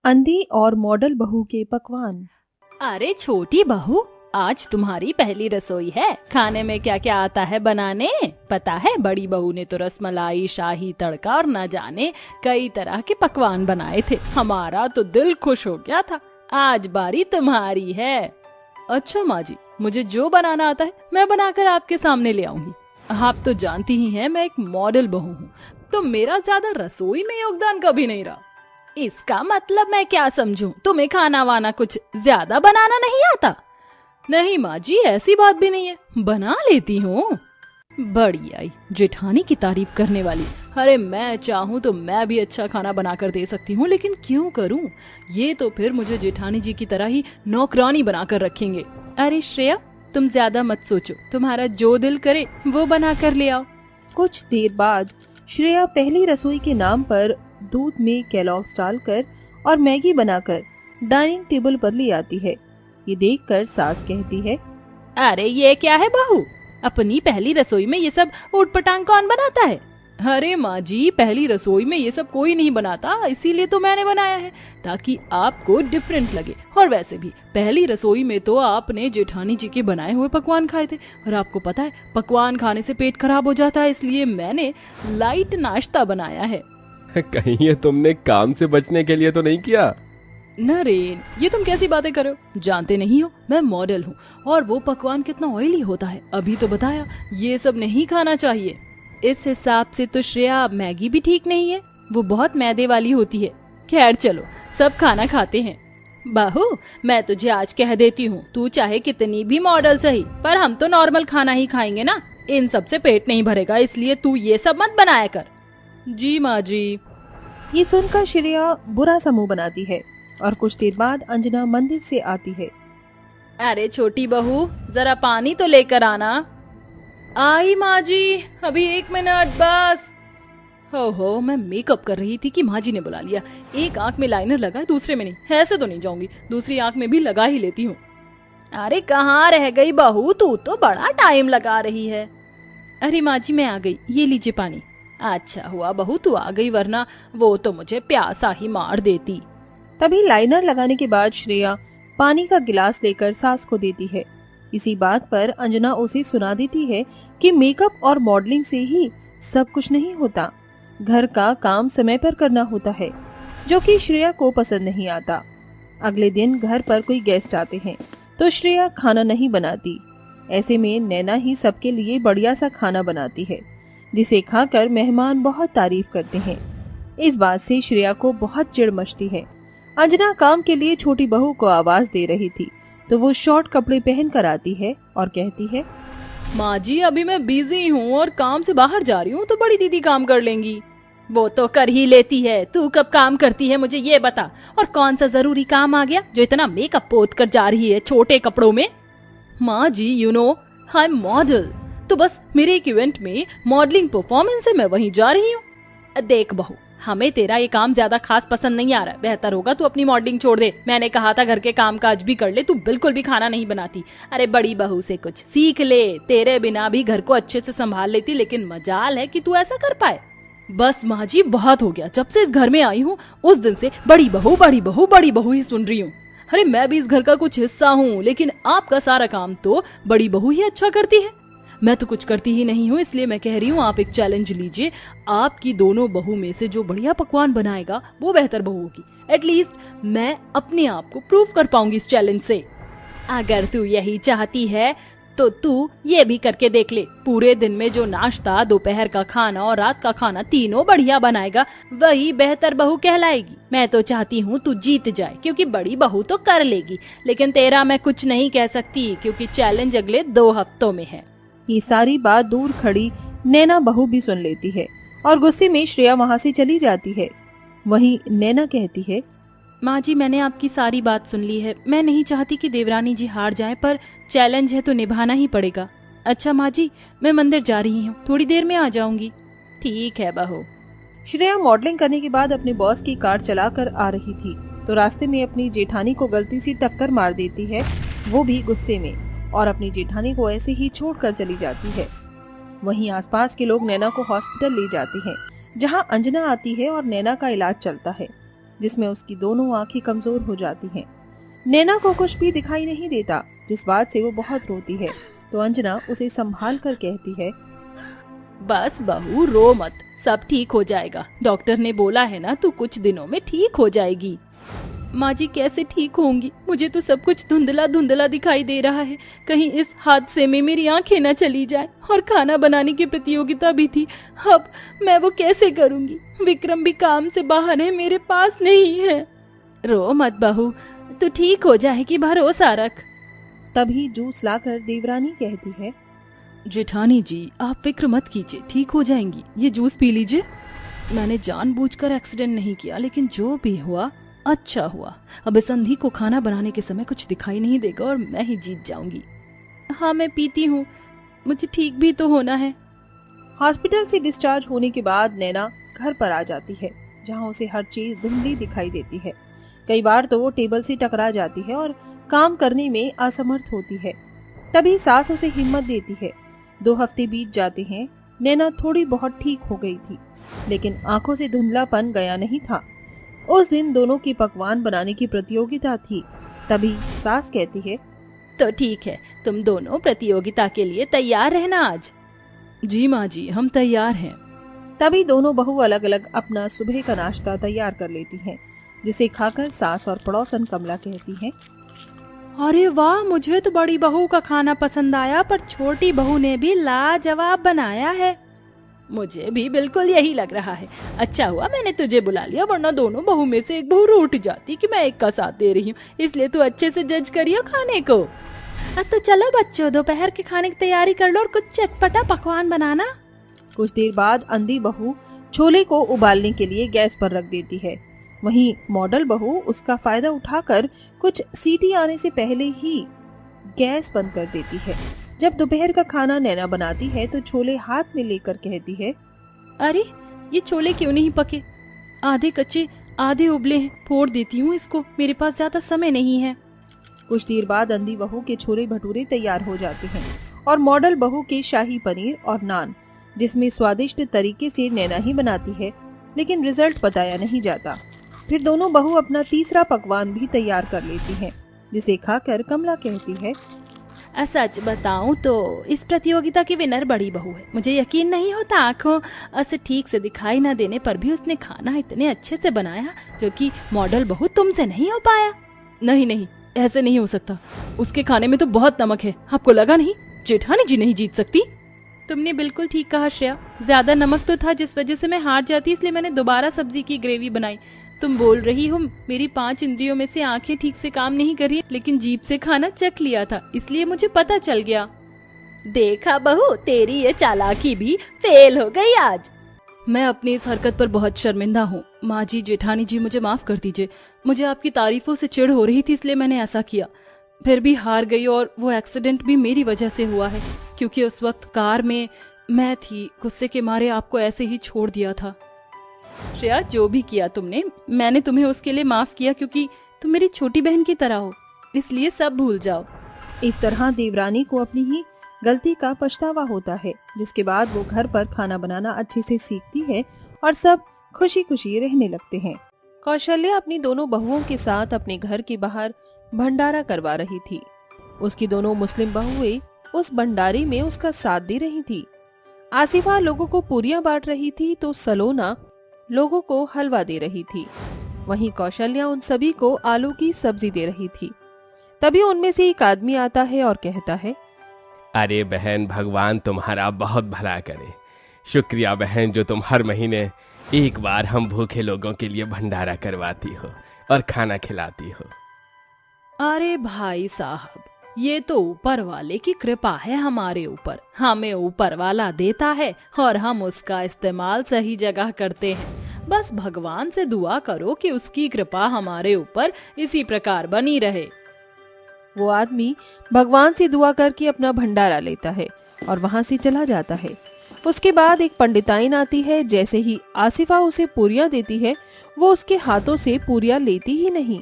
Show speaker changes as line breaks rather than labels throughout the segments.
अंधी और मॉडल बहू के पकवान।
अरे छोटी बहू, आज तुम्हारी पहली रसोई है। खाने में क्या क्या आता है बनाने? पता है, बड़ी बहू ने तो रसमलाई, शाही तड़का और न जाने कई तरह के पकवान बनाए थे। हमारा तो दिल खुश हो गया था। आज बारी तुम्हारी है। अच्छा माँ जी, मुझे जो बनाना आता है मैं बनाकर आपके सामने ले आऊंगी। आप तो जानती ही हैं मैं एक मॉडल बहू हूँ, तो मेरा ज्यादा रसोई में योगदान कभी नहीं रहा। इसका मतलब मैं क्या समझूं? तुम्हें खाना वाना कुछ ज्यादा बनाना नहीं आता? नहीं माँ जी, ऐसी बात भी नहीं है, बना लेती हूँ। बड़ी आई जेठानी की तारीफ करने वाली। अरे मैं चाहूँ तो मैं भी अच्छा खाना बनाकर दे सकती हूँ, लेकिन क्यों करूँ? ये तो फिर मुझे जेठानी जी की तरह ही नौकरानी बनाकर रखेंगे। अरे श्रेया, तुम ज्यादा मत सोचो, तुम्हारा जो दिल करे वो बना कर ले आओ।
कुछ देर बाद श्रेया पहली रसोई के नाम पर दूध में केलॉग्स डालकर और मैगी बनाकर डाइनिंग टेबल पर ले आती है। ये देखकर सास कहती है,
अरे ये क्या है बहू, अपनी पहली रसोई में ये सब ऊटपटांग कौन बनाता है? अरे माँ जी, पहली रसोई में ये सब कोई नहीं बनाता, इसीलिए तो मैंने बनाया है, ताकि आपको डिफरेंट लगे। और वैसे भी पहली रसोई में तो आपने जेठानी जी के बनाए हुए पकवान खाए थे, और आपको पता है पकवान खाने से पेट खराब हो जाता है, इसलिए मैंने लाइट नाश्ता बनाया है।
कहीं ये तुमने काम से बचने के लिए तो नहीं किया?
नरेन, ये तुम कैसी बातें कर रहे हो? जानते नहीं हो मैं मॉडल हूँ, और वो पकवान कितना ऑयली होता है, अभी तो बताया। ये सब नहीं खाना चाहिए। इस हिसाब से तो श्रेया मैगी भी ठीक नहीं है, वो बहुत मैदे वाली होती है। खैर चलो, सब खाना खाते हैं। बहू, मैं तुझे आज कह देती हूँ, तू चाहे कितनी भी मॉडल सही, पर हम तो नॉर्मल खाना ही खाएंगे ना। इन सब से पेट नहीं भरेगा, इसलिए तू ये सब मत बनाया कर। जी माँ जी।
ये सुनकर श्रेया बुरा सा मुंह बनाती है और कुछ देर बाद अंजना मंदिर से आती है।
अरे छोटी बहू, जरा पानी तो लेकर आना। आई माँ जी, अभी 1 मिनट बस। हो, मैं मेकअप कर रही थी कि माँ जी ने बुला लिया। एक आंख में लाइनर लगा, दूसरे में नहीं। ऐसे तो नहीं जाऊंगी, दूसरी आंख में भी लगा ही लेती हूँ। अरे कहाँ रह गई बहू, तू तो बड़ा टाइम लगा रही है। अरे माँ जी, मैं आ गई, ये लीजिए पानी। अच्छा हुआ बहू तू आ गई, वरना वो तो मुझे प्यासा ही मार देती।
तभी लाइनर लगाने के बाद श्रेया पानी का गिलास लेकर सास को देती है। इसी बात पर अंजना उसे सुना देती है कि मेकअप और मॉडलिंग से ही सब कुछ नहीं होता, घर का काम समय पर करना होता है, जो कि श्रेया को पसंद नहीं आता। अगले दिन घर पर कोई गेस्ट आते हैं तो श्रेया खाना नहीं बनाती। ऐसे में नैना ही सबके लिए बढ़िया सा खाना बनाती है, जिसे खाकर मेहमान बहुत तारीफ करते हैं। इस बात से श्रेया को बहुत चिढ़ मचती है। अंजना काम के लिए छोटी बहू को आवाज दे रही थी तो वो शॉर्ट कपड़े पहन कर आती है और कहती है,
माँ जी अभी मैं बिजी हूँ और काम से बाहर जा रही हूँ, तो बड़ी दीदी काम कर लेंगी। वो तो कर ही लेती है, तू कब काम करती है मुझे ये बता। और कौन सा जरूरी काम आ गया जो इतना मेकअप पोत कर जा रही है छोटे कपड़ों में? माँ जी, you know I am model, तो बस मेरे एक इवेंट में मॉडलिंग परफॉर्मेंस है, मैं वहीं जा रही हूँ। देख बहू, हमें तेरा ये काम ज्यादा खास पसंद नहीं आ रहा, बेहतर होगा तू अपनी मॉडलिंग छोड़ दे। मैंने कहा था घर के काम काज भी कर ले, तू बिल्कुल भी खाना नहीं बनाती। अरे बड़ी बहू से कुछ सीख ले, तेरे बिना भी घर को अच्छे से संभाल लेती, लेकिन मजाल है कि तू ऐसा कर पाए। बस माँ जी, बहुत हो गया, जब से इस घर में आई हूँ उस दिन से बड़ी बहू बड़ी बहू बड़ी बहू ही सुन रही हूँ। अरे मैं भी इस घर का कुछ हिस्सा हूँ, लेकिन आपका सारा काम तो बड़ी बहू ही अच्छा करती है। मैं तो कुछ करती ही नहीं हूँ, इसलिए मैं कह रही हूँ आप एक चैलेंज लीजिए। आपकी दोनों बहू में से जो बढ़िया पकवान बनाएगा वो बेहतर बहू होगी। एटलीस्ट मैं अपने आप को प्रूव कर पाऊंगी इस चैलेंज से। अगर तू यही चाहती है तो तू ये भी करके देख ले। पूरे दिन में जो नाश्ता, दोपहर का खाना और रात का खाना तीनों बढ़िया बनाएगा, वही बेहतर बहू कहलाएगी। मैं तो चाहती हूँ तू जीत जाए, क्योंकि बड़ी बहू तो कर लेगी, लेकिन तेरा मैं कुछ नहीं कह सकती, क्योंकि चैलेंज अगले 2 हफ्तों में है।
ये सारी बात दूर खड़ी नैना बहू भी सुन लेती है और गुस्से में श्रेया वहाँ से चली जाती है। वहीं नैना कहती है,
माँ जी, मैंने आपकी सारी बात सुन ली है। मैं नहीं चाहती कि देवरानी जी हार जाएं, पर चैलेंज है तो निभाना ही पड़ेगा। अच्छा माँ जी, मैं मंदिर जा रही हूँ, थोड़ी देर में आ जाऊंगी। ठीक है बहू।
श्रेया मॉडलिंग करने के बाद अपने बॉस की कार चलाकर आ रही थी तो रास्ते में अपनी जेठानी को गलती से टक्कर मार देती है, वो भी गुस्से में, और अपनी जेठानी को ऐसे ही छोड़कर चली जाती है। वहीं आसपास के लोग नैना को हॉस्पिटल ले जाते हैं, जहां अंजना आती है और नैना का इलाज चलता है। जिसमें उसकी दोनों आंखें कमजोर हो जाती हैं। नैना को कुछ भी दिखाई नहीं देता, जिस बात से वो बहुत रोती है। तो अंजना उसे संभाल कर कहती है,
बस बहू रो मत, सब ठीक हो जाएगा। डॉक्टर ने बोला है ना, तू कुछ दिनों में ठीक हो जाएगी। माँ जी कैसे ठीक होंगी? मुझे तो सब कुछ धुंधला धुंधला दिखाई दे रहा है। कहीं इस हादसे में मेरी आंखें न चली जाए। और खाना बनाने की प्रतियोगिता भी थी, अब मैं वो कैसे करूंगी? विक्रम भी काम से बाहर है, मेरे पास नहीं है। रो मत बहू, तू ठीक हो जाएगी, भरोसा रख।
तभी जूस लाकर देवरानी कहती है,
जेठानी जी आप फिक्र मत कीजिए, ठीक हो जाएंगी। ये जूस पी लीजिए। मैंने जानबूझकर एक्सीडेंट नहीं किया, लेकिन जो भी हुआ अच्छा हुआ। अब इस अंधी को खाना बनाने के समय कुछ दिखाई नहीं देगा और मैं ही जीत जाऊंगी। हाँ मैं पीती हूँ, मुझे ठीक भी तो होना है।
हॉस्पिटल से डिस्चार्ज होने के बाद नैना घर पर आ जाती है, जहाँ उसे हर चीज धुंधली दिखाई देती है। कई बार तो वो टेबल से टकरा जाती है और काम करने में असमर्थ होती है। तभी सास उसे हिम्मत देती है। 2 हफ्ते बीत जाते हैं। नैना थोड़ी बहुत ठीक हो गई थी, लेकिन आंखों से धुंधलापन गया नहीं था। उस दिन दोनों की पकवान बनाने की प्रतियोगिता थी। तभी सास कहती है,
तो ठीक है, तुम दोनों प्रतियोगिता के लिए तैयार रहना आज। जी माँ जी, हम तैयार हैं।
तभी दोनों बहू अलग अलग अपना सुबह का नाश्ता तैयार कर लेती हैं, जिसे खाकर सास और पड़ोसन कमला कहती है,
अरे वाह, मुझे तो बड़ी बहू का खाना पसंद आया, पर छोटी बहू ने भी लाजवाब बनाया है। मुझे भी बिल्कुल यही लग रहा है। अच्छा हुआ मैंने तुझे बुला लिया, वरना दोनों बहू में से एक बहू रूठ जाती कि मैं एक का साथ दे रही हूँ। इसलिए तू अच्छे से जज करियो खाने को। तो चलो बच्चों, दोपहर के खाने की तैयारी कर लो और कुछ चटपटा पकवान बनाना।
कुछ देर बाद अंधी बहू छोले को उबालने के लिए गैस पर रख देती है। वहीं मॉडल बहू उसका फायदा उठाकर कुछ सीटी आने से पहले ही गैस बंद कर देती है। जब दोपहर का खाना नैना बनाती है तो छोले हाथ में लेकर कहती है,
अरे ये छोले क्यों नहीं पके? आधे कच्चे आधे उबले हैं, फोड़ देती हूँ इसको, मेरे पास ज्यादा समय नहीं है।
कुछ देर बाद अंधी बहू के छोले भटूरे तैयार हो जाते हैं और मॉडल बहू के शाही पनीर और नान, जिसमें स्वादिष्ट तरीके से नैना ही बनाती है, लेकिन रिजल्ट बताया नहीं जाता। फिर दोनों बहू अपना तीसरा पकवान भी तैयार कर लेती हैं, जिसे खाकर कमला कहती है,
सच बताऊं तो इस प्रतियोगिता की विनर बड़ी बहू है। मुझे यकीन नहीं होता आंखों से ठीक से दिखाई न देने पर भी उसने खाना इतने अच्छे से बनाया, जो कि मॉडल बहू तुमसे नहीं हो पाया। नहीं नहीं, ऐसे नहीं हो सकता। उसके खाने में तो बहुत नमक है। आपको लगा नहीं जेठानी जी नहीं जीत सकती? तुमने बिल्कुल ठीक कहा श्रेया, ज्यादा नमक तो था जिस वजह से मैं हार जाती, इसलिए मैंने दोबारा सब्जी की ग्रेवी बनाई। तुम बोल रही हो मेरी 5 इंद्रियों में से आंखें ठीक से काम नहीं कर रही, लेकिन जीभ से खाना चख लिया था, इसलिए मुझे पता चल गया। देखा बहू, तेरी ये चालाकी भी फेल हो गई आज। मैं अपनी इस हरकत पर बहुत शर्मिंदा हूँ। माँ जी, जेठानी जी, मुझे माफ कर दीजिए। मुझे आपकी तारीफों से चिढ़ हो रही थी, इसलिए मैंने ऐसा किया। फिर भी हार गई और वो एक्सीडेंट भी मेरी वजह से हुआ है, क्योंकि उस वक्त कार में मैं थी। गुस्से के मारे आपको ऐसे ही छोड़ दिया था। श्रेया, जो भी किया तुमने, मैंने तुम्हें उसके लिए माफ किया, क्योंकि तुम मेरी छोटी बहन की तरह हो, इसलिए सब भूल जाओ।
इस तरह देवरानी को अपनी ही गलती का पछतावा होता है, जिसके बाद वो घर पर खाना बनाना अच्छे से सीखती है और सब खुशी खुशी रहने लगते हैं। कौशल्या अपनी दोनों बहुओं के साथ अपने घर के बाहर भंडारा करवा रही थी। उसकी दोनों मुस्लिम बहुएं उस भंडारे में उसका साथ दे रही थी। आसिफा लोगों को पूरियां बांट रही थी, तो सलोना लोगों को हलवा दे रही थी। वहीं कौशल्या उन सभी को आलू की सब्जी दे रही थी। तभी उनमें से एक आदमी आता है और कहता है,
अरे बहन, भगवान तुम्हारा बहुत भला करे। शुक्रिया बहन, जो तुम हर महीने एक बार हम भूखे लोगों के लिए भंडारा करवाती हो और खाना खिलाती हो।
अरे भाई साहब, ये तो ऊपर वाले की कृपा है हमारे ऊपर। हमें ऊपर वाला देता है और हम उसका इस्तेमाल सही जगह करते हैं। बस भगवान से दुआ करो कि उसकी कृपा हमारे ऊपर इसी प्रकार बनी रहे।
वो आदमी भगवान से दुआ करके अपना भंडारा लेता है और वहाँ से चला जाता है। उसके बाद एक पंडिताइन आती है। जैसे ही आसिफा उसे पूरियां देती है, वो उसके हाथों से पूरियां लेती ही नहीं।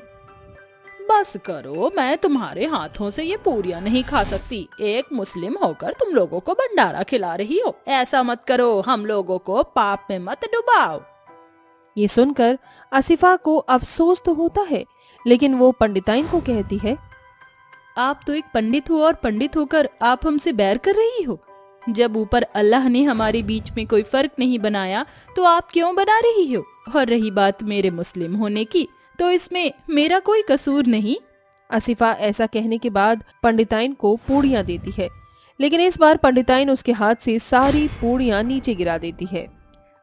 बस करो, मैं तुम्हारे हाथों से ये पूरियां नहीं खा सकती। एक मुस्लिम होकर तुम लोगों को भंडारा खिला रही हो, ऐसा मत करो। हम लोगों को पाप में मत डुबाओ।
ये सुनकर आसिफा को अफसोस तो होता है, लेकिन वो पंडिताइन को कहती है,
आप तो एक पंडित हो और पंडित होकर आप हमसे बैर कर रही हो। जब ऊपर अल्लाह ने हमारे बीच में कोई फर्क नहीं बनाया तो आप क्यों बना रही हो? और रही बात मेरे मुस्लिम होने की, तो इसमें मेरा कोई कसूर नहीं।
आसिफा ऐसा कहने के बाद पंडिताइन को पूड़ियां देती है, लेकिन इस बार पंडिताइन उसके हाथ से सारी पूड़ियां नीचे गिरा देती है।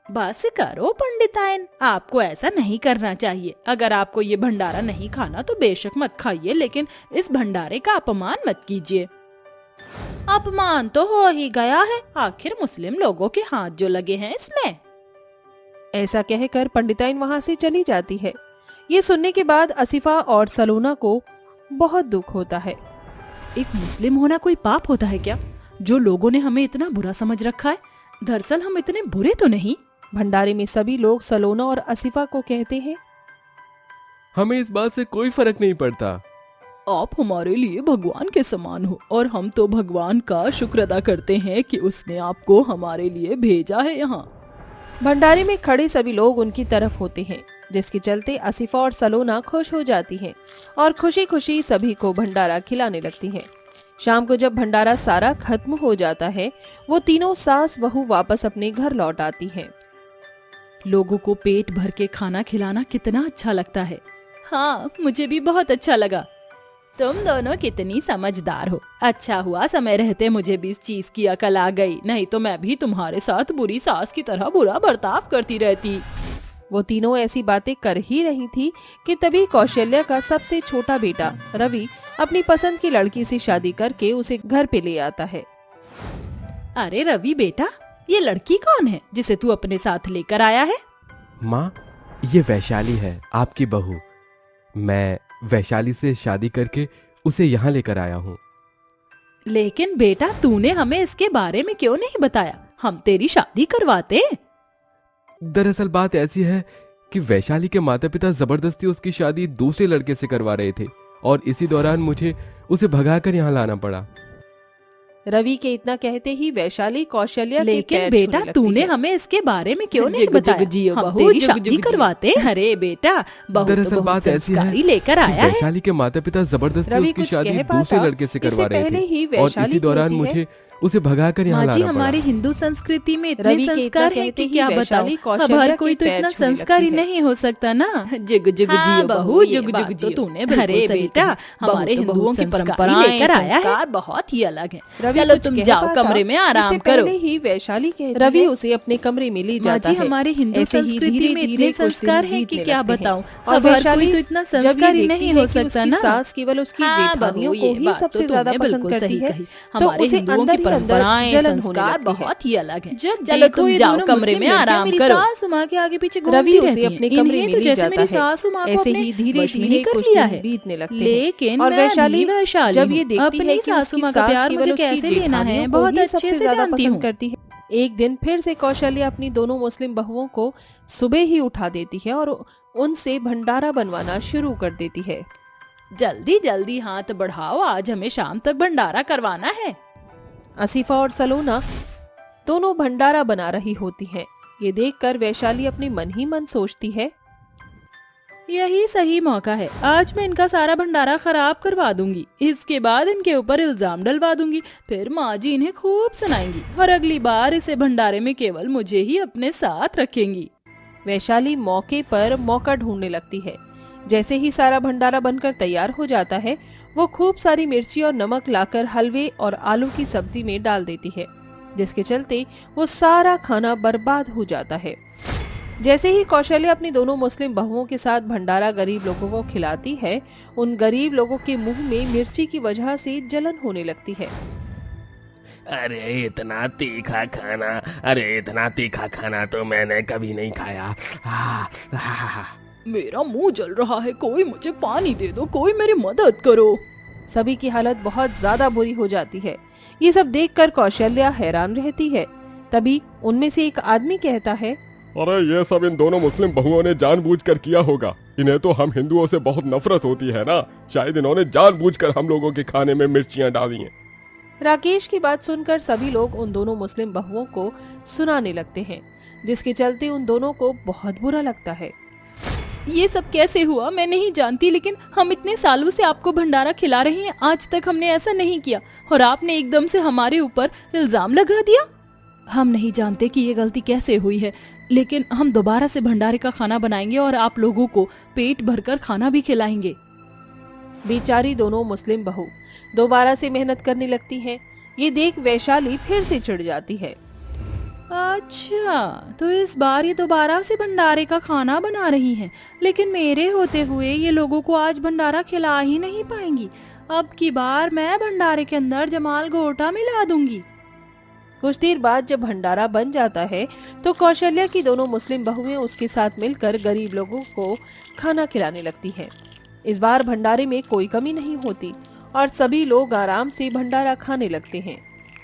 बस करो पंडिताइन, आपको ऐसा नहीं करना चाहिए। अगर आपको ये भंडारा नहीं खाना तो बेशक मत खाइए, लेकिन इस भंडारे का अपमान मत कीजिए। अपमान तो हो ही गया है, आखिर मुस्लिम लोगों के हाथ जो लगे हैं इसमें।
ऐसा कहकर पंडिताइन वहां से चली जाती है। ये सुनने के बाद आसिफा और सलोना को बहुत दुख होता है।
एक मुस्लिम होना कोई पाप होता है क्या, जो लोगों ने हमें इतना बुरा समझ रखा है? दरअसल हम इतने बुरे तो नहीं।
भंडारे में सभी लोग सलोना और आसिफा को कहते हैं,
हमें इस बात से कोई फर्क नहीं पड़ता।
आप हमारे लिए भगवान के समान हो और हम तो भगवान का शुक्र अदा करते हैं कि उसने आपको हमारे लिए भेजा है यहाँ।
भंडारे में खड़े सभी लोग उनकी तरफ होते हैं, जिसके चलते आसिफा और सलोना खुश हो जाती हैं और खुशी खुशी सभी को भंडारा खिलाने लगती हैं। शाम को जब भंडारा सारा खत्म हो जाता है, वो तीनों सास बहू वापस अपने घर लौट आती हैं।
लोगों को पेट भर के खाना खिलाना कितना अच्छा लगता है। हाँ, मुझे भी बहुत अच्छा लगा। तुम दोनों कितनी समझदार हो। अच्छा हुआ समय रहते मुझे भी इस चीज की अकल आ गई, नहीं तो मैं भी तुम्हारे साथ बुरी सास की तरह बुरा बर्ताव करती रहती।
वो तीनों ऐसी बातें कर ही रही थी कि तभी कौशल्या का सबसे छोटा बेटा रवि अपनी पसंद की लड़की से शादी करके उसे घर पे ले आता है।
अरे रवि बेटा, ये लड़की कौन है जिसे तू अपने साथ लेकर आया है?
माँ, ये वैशाली है, आपकी बहू। मैं वैशाली से शादी करके उसे यहाँ लेकर आया हूँ।
लेकिन बेटा, तूने हमें इसके बारे में क्यों नहीं बताया? हम तेरी शादी करवाते।
दरअसल बात ऐसी है कि वैशाली के माता पिता जबरदस्ती उसकी शादी दूसरे लड़के से करवा रहे थे और इसी दौरान मुझे उसे भगाकर यहाँ लाना पड़ा।
रवि के इतना कहते ही वैशाली कौशल्या के
लेकिन
पैर
बेटा,
छूने
तूने
लगती है।
हमें इसके बारे में क्यों नहीं बताया? हम तेरी शादी करवाते। अरे बेटा, बहू
दरअसल
तो बहुत
बात ऐसी है
संस्कारी लेकर
कि
आया है।
वैशाली के माता पिता जबरदस्ती
रवि
उसकी
कुछ
शादी
कह पाता,
दूसरे लड़के से करवा
इससे
रहे
पहले ही
थे और
वैशाली
इसी दौरान
कहती है,
मुझे उसे भगाकर यहाँ
माँ जी,
लाना पड़ा।
हमारी हिंदू संस्कृति में इतने
रवि के इतना
संस्कार है
कहते
कि
ही
क्या बताऊं।
वैशाली
अब
कौशल्या
हर
के
कोई तो
पैर
इतना
छूने लगती
संस्कारी
है।
नहीं हो सकता ना। जिग जिग
हाँ,
जियो
बहू,
बहू,
ये
जुग
बात
जुग
तो
जियो।
तूने बिल्कुल
अरे
सही
बेटा,
कही।
हमारे
बहू तो
हिंदुओं
बहुत
की
संस्कारी
परंपराएं,
लेकर आया है।
संस्कार बहुत ही अलग है।
रवि
चलो
कुछ
तुम
कह
जाओ,
पाता,
कमरे में आराम
इससे
करो।
पहले ही वैशाली कहती रवि
है,
उसे अपने कमरे में ले
माँ
जाता
जी,
है।
हमारे हिंदू
ऐसे ही
संस्कृति में
धीरे-धीरे
इतने
कुछ दिन
संस्कार हैं कि
बीतने
क्या
लगते हैं।
बताऊं।
और
अब हर
वैशाली
कोई तो इतना
जब ये
संस्कारी
देखती
नहीं
है
हो
कि
सकता
उसकी
ना।
सास केवल उसकी
हाँ,
जेठानियों
बहू,
को
ये
ही
बात
सबसे
तो
ज्यादा
तुमने
पसंद
बिल्कुल
करती
सही
है,
कही।
तो
हमारे
उसे
हिंदुओं
अंदर
की
ही अंदर
परंपराएं,
जलन होने
संस्कार
लगती है।
बहुत ही अलग है।
जब
चलो
देखो
तुम
ये
जाओ,
दोनों
कमरे
मुस्लिम
में
लड़कियां
आराम
मेरी
करो।
सासू
माँ के आगे पीछे
रवि उसे अपने कमरे में ले
जैसे
जाता
मेरी
है।
सासू माँ को
ऐसे
अपने
ही धीरे
वश में ही
धीरे
कर
कुछ
लिया
दिन
है।
बीतने लगते हैं।
लेकिन
और
मैं
वैशाली
भी वैशाली
जब
हूँ।
ये देखती है
अपनी
कि
सासू
उसकी
माँ का
सास
प्यार
केवल
मुझे
उसकी
कैसे लेना है,
जेठानियों को
बहुत
ही
अच्छे
सबसे
से
ज्यादा
जानती
पसंद
हूँ।
करती है। एक दिन फिर से कौशल्या अपनी दोनों मुस्लिम बहुओं को सुबह ही उठा देती है और उनसे भंडारा बनवाना शुरू कर देती है।
जल्दी जल्दी हाथ बढ़ाओ, आज हमें शाम तक भंडारा करवाना है।
आसिफा और सलोना दोनों भंडारा बना रही होती हैं। ये देखकर वैशाली अपने मन ही मन सोचती है,
यही सही मौका है, आज मैं इनका सारा भंडारा खराब करवा दूंगी। इसके बाद इनके ऊपर इल्जाम डलवा दूंगी, फिर माँ जी इन्हें खूब सुनाएंगी और अगली बार इसे भंडारे में केवल मुझे ही अपने साथ रखेंगी।
वैशाली मौके पर मौका ढूंढने लगती है। जैसे ही सारा भंडारा बनकर तैयार हो जाता है, वो खूब सारी मिर्ची और नमक लाकर हलवे और आलू की सब्जी में डाल देती है, जिसके चलते वो सारा खाना बर्बाद हो जाता है। जैसे ही कौशल्या अपनी दोनों मुस्लिम बहुओं के साथ भंडारा गरीब लोगों को खिलाती है, उन गरीब लोगों के मुंह में मिर्ची की वजह से जलन होने लगती है।
अरे इतना तीखा खाना, अरे इतना तीखा खाना तो मैंने कभी नहीं खाया।
मेरा मुंह जल रहा है, कोई मुझे पानी दे दो, कोई मेरी मदद करो।
सभी की हालत बहुत ज्यादा बुरी हो जाती है। ये सब देखकर कौशल्या हैरान रहती है। तभी उनमें से एक आदमी कहता है,
अरे ये सब इन दोनों मुस्लिम बहुओं ने जानबूझकर किया होगा। इन्हें तो हम हिंदुओं से बहुत नफरत होती है ना, शायद इन्होंने जानबूझकर हम लोगों के खाने में मिर्चियां डाली हैं।
राकेश की बात सुनकर सभी लोग उन दोनों मुस्लिम बहुओं को सुनाने लगते हैं। जिसके चलते उन दोनों को बहुत बुरा लगता है।
ये सब कैसे हुआ मैं नहीं जानती, लेकिन हम इतने सालों से आपको भंडारा खिला रहे हैं, आज तक हमने ऐसा नहीं किया और आपने एकदम से हमारे ऊपर इल्जाम लगा दिया। हम नहीं जानते कि ये गलती कैसे हुई है, लेकिन हम दोबारा से भंडारे का खाना बनाएंगे और आप लोगों को पेट भरकर खाना भी खिलाएंगे।
बेचारी दोनों मुस्लिम बहू दोबारा से मेहनत करने लगती हैं। ये देख वैशाली फिर से चिढ़ जाती है।
अच्छा, तो इस बार ये दोबारा से भंडारे का खाना बना रही हैं, लेकिन मेरे होते हुए ये लोगों को आज भंडारा खिला ही नहीं पाएंगी। अब की बार मैं भंडारे के अंदर जमाल घोटा मिला दूंगी।
कुछ देर बाद जब भंडारा बन जाता है तो कौशल्या की दोनों मुस्लिम बहुएं उसके साथ मिलकर गरीब लोगों को खाना खिलाने लगती हैं। इस बार भंडारे में कोई कमी नहीं होती और सभी लोग आराम से भंडारा खाने लगते हैं।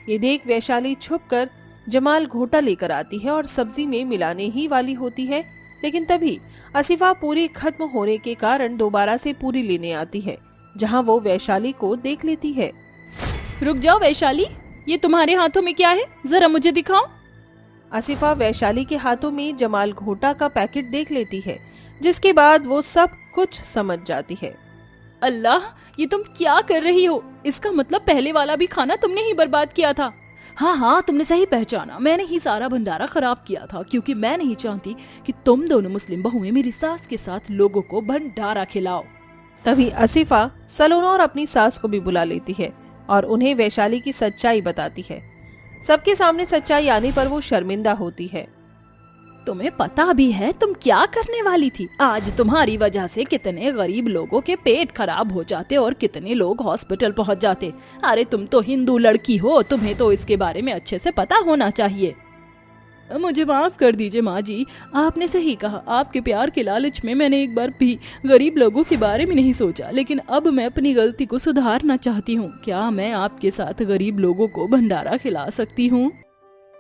ये देख वैशाली छुपकर जमाल घोटा लेकर आती है और सब्जी में मिलाने ही वाली होती है, लेकिन तभी आसिफा पूरी खत्म होने के कारण दोबारा से पूरी लेने आती है, जहां वो वैशाली को देख लेती है।
रुक जाओ वैशाली, ये तुम्हारे हाथों में क्या है, जरा मुझे दिखाओ।
आसिफा वैशाली के हाथों में जमाल घोटा का पैकेट देख लेती है, जिसके बाद वो सब कुछ समझ जाती है।
अल्लाह, ये तुम क्या कर रही हो? इसका मतलब पहले वाला भी खाना तुमने ही बर्बाद किया था। हाँ हाँ, तुमने सही पहचाना, मैंने ही सारा भंडारा खराब किया था, क्योंकि मैं नहीं चाहती कि तुम दोनों मुस्लिम बहुएं मेरी सास के साथ लोगों को भंडारा खिलाओ।
तभी आसिफा सलोना और अपनी सास को भी बुला लेती है और उन्हें वैशाली की सच्चाई बताती है। सबके सामने सच्चाई आने पर वो शर्मिंदा होती है।
तुम्हें पता भी है तुम क्या करने वाली थी? आज तुम्हारी वजह से कितने गरीब लोगों के पेट खराब हो जाते और कितने लोग हॉस्पिटल पहुंच जाते। अरे तुम तो हिंदू लड़की हो, तुम्हें तो इसके बारे में अच्छे से पता होना चाहिए। मुझे माफ कर दीजिए माँ जी, आपने सही कहा, आपके प्यार के लालच में मैंने एक बार भी गरीब लोगों के बारे में नहीं सोचा, लेकिन अब मैं अपनी गलती को सुधारना चाहती हूँ। क्या मैं आपके साथ गरीब लोगों को भंडारा खिला सकती हूँ?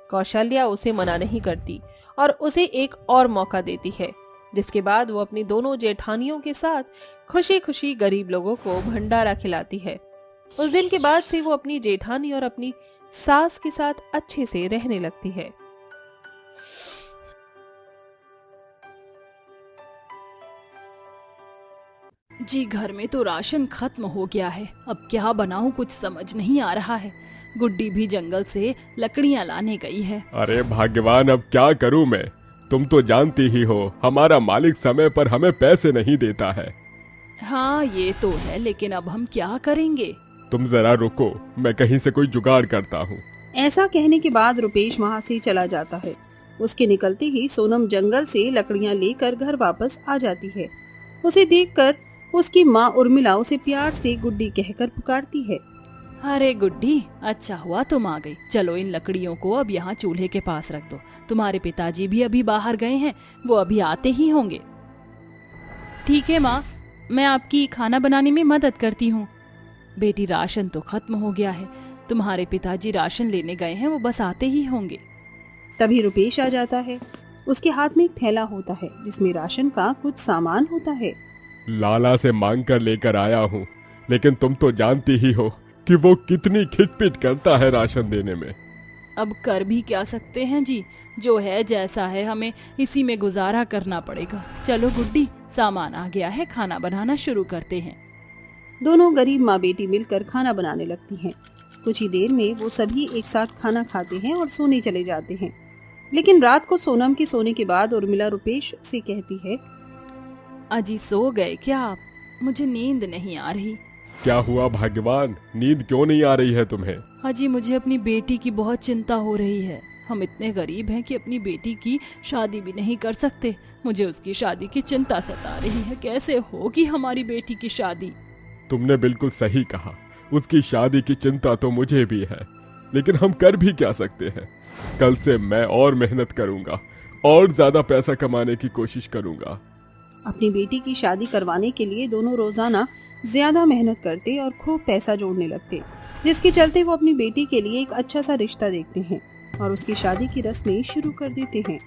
कौशल्या उसे मना नहीं करती और उसे एक और मौका देती है, जिसके बाद वो अपनी दोनों जेठानियों के साथ खुशी खुशी गरीब लोगों को भंडारा खिलाती है। उस दिन के बाद से वो अपनी जेठानी और अपनी सास के साथ अच्छे से रहने लगती है।
जी, घर में तो राशन खत्म हो गया है, अब क्या बनाऊं कुछ समझ नहीं आ रहा है। गुड्डी भी जंगल से लकड़ियां लाने गई है।
अरे भाग्यवान, अब क्या करूं मैं? तुम तो जानती ही हो हमारा मालिक समय पर हमें पैसे नहीं देता है।
हाँ ये तो है, लेकिन अब हम क्या करेंगे?
तुम जरा रुको, मैं कहीं से कोई जुगाड़ करता हूँ।
ऐसा कहने के बाद रुपेश वहाँ से चला जाता है। उसके निकलते ही सोनम जंगल से लकड़ियाँ लेकर घर वापस आ जाती है। उसे देखकर उसकी माँ उर्मिला उसे प्यार से गुड्डी कहकर पुकारती है।
अरे गुड्डी, अच्छा हुआ तुम आ गई। चलो इन लकड़ियों को अब यहाँ चूल्हे के पास रख दो। तुम्हारे पिताजी भी अभी बाहर गए हैं, वो अभी आते ही होंगे। ठीक है माँ, मैं आपकी खाना बनाने में मदद करती हूँ। बेटी, राशन तो खत्म हो गया है, तुम्हारे पिताजी राशन लेने गए हैं, वो बस आते ही होंगे।
तभी रुपेश आ जाता है। उसके हाथ में एक थैला होता है जिसमें राशन का कुछ सामान होता है।
लाला से मांग कर लेकर आया हूँ, लेकिन तुम तो जानती ही हो कि वो कितनी खिटपिट करता है राशन देने में।
अब कर भी क्या सकते हैं जी, जो है जैसा है, हमें इसी में गुजारा करना पड़ेगा। चलो गुड्डी, सामान आ गया है, खाना बनाना शुरू करते हैं।
दोनों गरीब माँ बेटी मिलकर खाना बनाने लगती हैं। कुछ ही देर में वो सभी एक साथ खाना खाते हैं और सोने चले जाते हैं। लेकिन रात को सोनम के सोने के बाद उर्मिला रुपेश से कहती है,
अजी सो गए क्या आप? मुझे नींद नहीं आ रही।
क्या हुआ भाग्यवान, नींद क्यों नहीं आ रही है तुम्हें?
अजी मुझे अपनी बेटी की बहुत चिंता हो रही है। हम इतने गरीब हैं कि अपनी बेटी की शादी भी नहीं कर सकते। मुझे उसकी शादी की चिंता सता रही है। कैसे होगी हमारी बेटी की शादी?
तुमने बिल्कुल सही कहा, उसकी शादी की चिंता तो मुझे भी है, लेकिन हम कर भी क्या सकते हैं? कल से मैं और मेहनत करूंगा और ज्यादा पैसा कमाने की कोशिश करूंगा।
अपनी बेटी की शादी करवाने के लिए दोनों रोजाना ज्यादा मेहनत करते और खूब पैसा जोड़ने लगते, जिसके चलते वो अपनी बेटी के लिए एक अच्छा सा रिश्ता देखते हैं और उसकी शादी की रस्में शुरू कर देते हैं।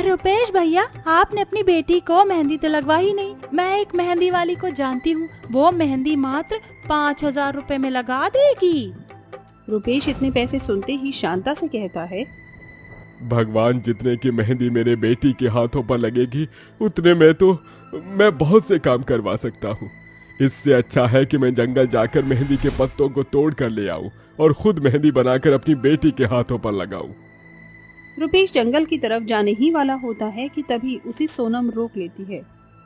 रुपेश भैया, आपने अपनी बेटी को मेहंदी तो लगवा ही नहीं। मैं एक मेहंदी वाली को जानती हूँ, वो मेहंदी मात्र 5000 रुपए में लगा देगी।
रुपेश इतने पैसे सुनते ही शांता से कहता है,
भगवान जितने की मेहंदी मेरे बेटी के हाथों पर लगेगी उतने में तो मैं बहुत से काम करवा सकता हूँ। इससे अच्छा है कि मैं जंगल जाकर मेहंदी के पत्तों को तोड़ कर ले आऊं और खुद मेहंदी बनाकर अपनी बेटी के हाथों पर लगाऊं।
रुपेश जंगल की तरफ जाने ही वाला होता है कि तभी उसे सोनम रोक लेती है।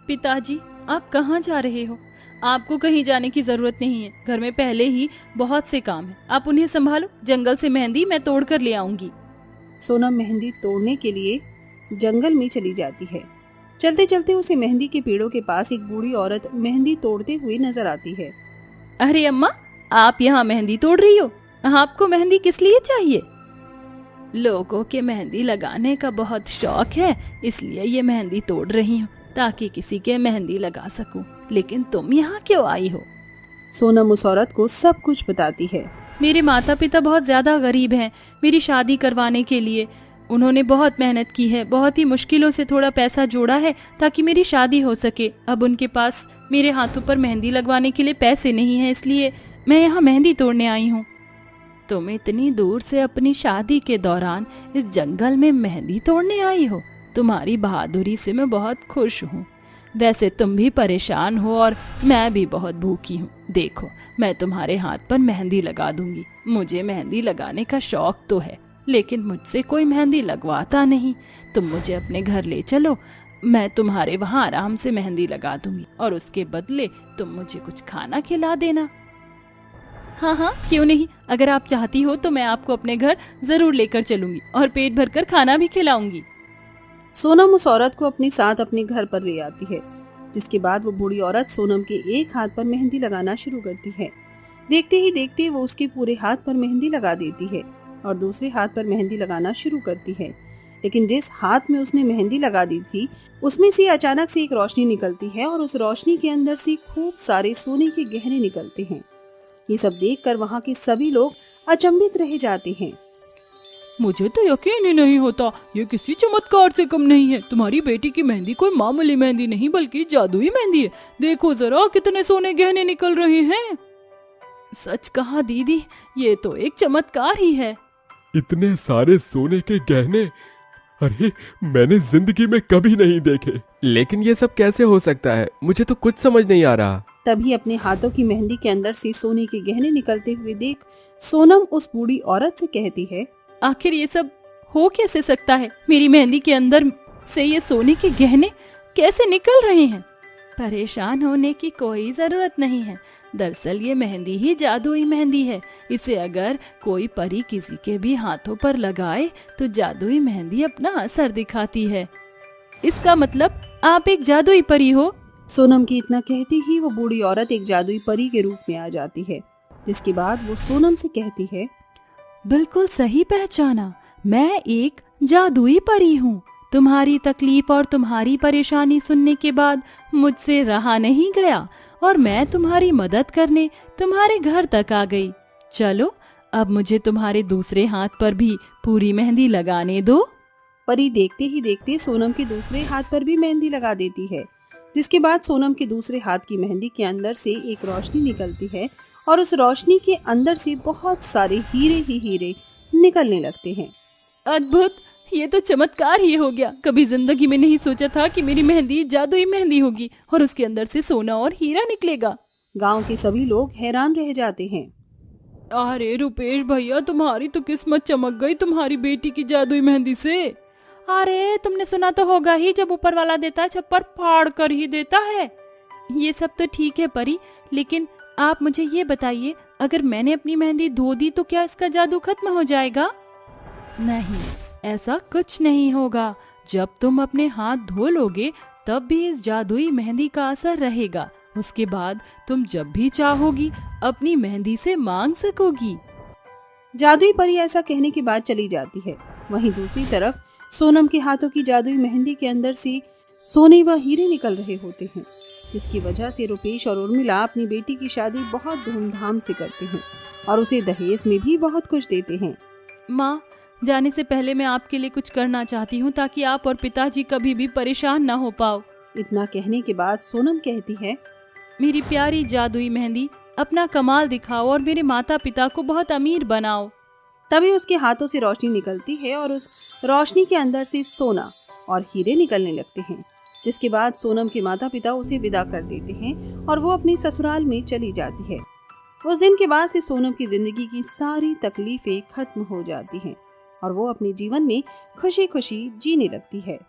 पिताजी, आप कहाँ जा रहे हो? आपको कहीं जाने की जरूरत नहीं है। घर में पहले ही बहुत से काम है, आप उन्हें संभालो। जंगल से मेहंदी मैं तोड़ कर ले आऊंगी।
सोनम मेहंदी तोड़ने के लिए जंगल में चली जाती है। चलते चलते उसे मेहंदी के पेड़ों के पास एक बूढ़ी औरत मेहंदी तोड़ते हुए नजर आती है।
अरे अम्मा, आप यहाँ मेहंदी तोड़ रही हो? आपको मेहंदी किस लिए चाहिए? लोगों के मेहंदी लगाने का बहुत शौक है, इसलिए ये मेहंदी तोड़ रही हूँ ताकि किसी के मेहंदी लगा सकूं। लेकिन तुम यहाँ क्यों आई हो?
सोनम उस औरत को सब कुछ बताती है।
मेरे माता पिता बहुत ज्यादा गरीब हैं। मेरी शादी करवाने के लिए उन्होंने बहुत मेहनत की है, बहुत ही मुश्किलों से थोड़ा पैसा जोड़ा है ताकि मेरी शादी हो सके। अब उनके पास मेरे हाथों पर मेहंदी लगवाने के लिए पैसे नहीं है, इसलिए मैं यहाँ मेहंदी तोड़ने आई हूँ। तुम इतनी दूर से अपनी शादी के दौरान इस जंगल में मेहंदी तोड़ने आई हो? तुम्हारी बहादुरी से मैं बहुत खुश हूँ। वैसे तुम भी परेशान हो और मैं भी बहुत भूखी हूँ। देखो, मैं तुम्हारे हाथ पर मेहंदी लगा दूंगी। मुझे मेहंदी लगाने का शौक तो है, लेकिन मुझसे कोई मेहंदी लगवाता नहीं। तुम मुझे अपने घर ले चलो, मैं तुम्हारे वहाँ आराम से मेहंदी लगा दूंगी और उसके बदले तुम मुझे कुछ खाना खिला देना। हाँ हाँ, क्यों नहीं। अगर आप चाहती हो तो मैं आपको अपने घर जरूर लेकर चलूंगी और पेट भरकर खाना भी खिलाऊंगी।
सोनम उस औरत को अपने साथ अपने घर पर ले आती है, जिसके बाद वो बूढ़ी औरत सोनम के एक हाथ पर मेहंदी लगाना शुरू करती है। देखते ही देखते वो उसके पूरे हाथ पर मेहंदी लगा देती है और दूसरे हाथ पर मेहंदी लगाना शुरू करती है। लेकिन जिस हाथ में उसने मेहंदी लगा दी थी, उसमें से अचानक से एक रोशनी निकलती है और उस रोशनी के अंदर से खूब सारे सोने के गहने निकलते हैं। ये सब देखकर वहाँ के सभी लोग अचंभित रह जाते हैं।
मुझे तो यकीन ही नहीं होता, ये किसी चमत्कार से कम नहीं है। तुम्हारी बेटी की मेहंदी कोई मामूली मेहंदी नहीं बल्कि जादुई मेहंदी है। देखो जरा कितने सोने गहने निकल रहे हैं। सच कहा दीदी, ये तो एक चमत्कार ही है।
इतने सारे सोने के गहने, अरे मैंने जिंदगी में कभी नहीं देखे।
लेकिन ये सब कैसे हो सकता है? मुझे तो कुछ समझ नहीं आ रहा।
तभी अपने हाथों की मेहंदी के अंदर से सोने के गहने निकलते हुए देख सोनम उस बूढ़ी औरत से कहती है,
आखिर ये सब हो कैसे सकता है? मेरी मेहंदी के अंदर से ये सोने के गहने कैसे निकल रहे हैं? परेशान होने की कोई जरूरत नहीं है। दरअसल ये मेहंदी ही जादुई मेहंदी है। इसे अगर कोई परी किसी के भी हाथों पर लगाए तो जादुई मेहंदी अपना असर दिखाती है। इसका मतलब आप एक जादुई परी हो।
सोनम की इतना कहती ही वो बूढ़ी औरत एक जादुई परी के रूप में आ जाती है, जिसके बाद वो सोनम से कहती है,
बिल्कुल सही पहचाना, मैं एक जादुई परी हूँ। तुम्हारी तकलीफ और तुम्हारी परेशानी सुनने के बाद मुझसे रहा नहीं गया और मैं तुम्हारी मदद करने तुम्हारे घर तक आ गई। चलो, अब मुझे तुम्हारे दूसरे हाथ पर भी पूरी मेहंदी लगाने दो।
परी देखते ही देखते सोनम के दूसरे हाथ पर भी मेहंदी लगा देती है, जिसके बाद सोनम के दूसरे हाथ की मेहंदी के अंदर से एक रोशनी निकलती है और उस रोशनी के अंदर से बहुत सारे हीरे ही हीरे निकलने लगते हैं।
अद्भुत, ये तो चमत्कार ही हो गया। कभी जिंदगी में नहीं सोचा था कि मेरी मेहंदी जादुई मेहंदी होगी और उसके अंदर से सोना और हीरा निकलेगा।
गांव के सभी लोग हैरान रह जाते हैं।
अरे रुपेश भैया, तुम्हारी तो किस्मत चमक गई तुम्हारी बेटी की जादुई मेहंदी से। अरे तुमने सुना तो होगा ही, जब ऊपर वाला देता है छप्पर फाड़ कर ही देता है। ये सब तो ठीक है परी, लेकिन आप मुझे ये बताइए, अगर मैंने अपनी मेहंदी धो दी तो क्या इसका जादू खत्म हो जाएगा? नहीं, ऐसा कुछ नहीं होगा। जब तुम अपने हाथ धो लोगे तब भी इस जादुई मेहंदी का असर रहेगा। उसके बाद तुम जब भी चाहोगी अपनी मेहंदी से मांग सकोगी।
जादुई परी ऐसा कहने के बाद चली जाती है। वहीं दूसरी तरफ सोनम के हाथों की जादुई मेहंदी के अंदर से सोने व हीरे निकल रहे होते हैं, जिसकी वजह से रुपेश और उर्मिला अपनी बेटी की शादी बहुत धूमधाम से करते हैं और उसे दहेज में भी बहुत कुछ देते हैं।
माँ, जाने से पहले मैं आपके लिए कुछ करना चाहती हूँ ताकि आप और पिताजी कभी भी परेशान ना हो पाओ।
इतना कहने के बाद सोनम कहती है,
मेरी प्यारी जादुई मेहंदी, अपना कमाल दिखाओ और मेरे माता पिता को बहुत अमीर बनाओ।
तभी उसके हाथों से रोशनी निकलती है और उस रोशनी के अंदर से सोना और हीरे निकलने लगते हैं, जिसके बाद सोनम के माता पिता उसे विदा कर देते हैं और वो अपनी ससुराल में चली जाती है। उस दिन के बाद से सोनम की जिंदगी की सारी तकलीफें खत्म हो जाती हैं और वो अपने जीवन में खुशी खुशी जीने लगती है।